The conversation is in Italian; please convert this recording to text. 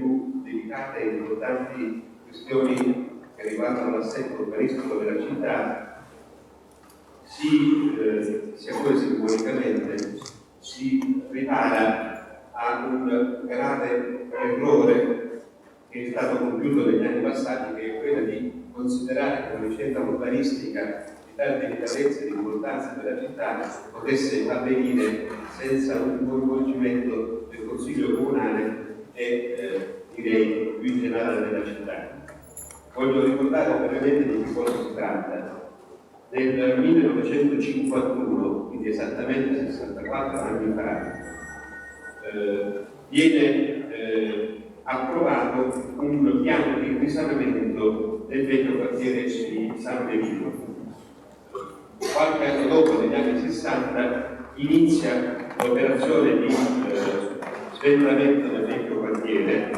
più delicate e importanti questioni che riguardano l'assetto urbanistico della città, sia pure simbolicamente, si ripara a un grave errore che è stato compiuto negli anni passati, che è quello di considerare che una vicenda urbanistica di tale delicatezza e di importanza della città potesse avvenire senza un coinvolgimento del Consiglio Comunale e direi più in generale della città. Voglio ricordare brevemente di che cosa si tratta. Nel 1951, quindi esattamente 64 anni fa, viene approvato un piano di risanamento del vecchio quartiere di San Benito. Qualche anno dopo, negli anni 60, inizia l'operazione di sventamento del vecchio quartiere,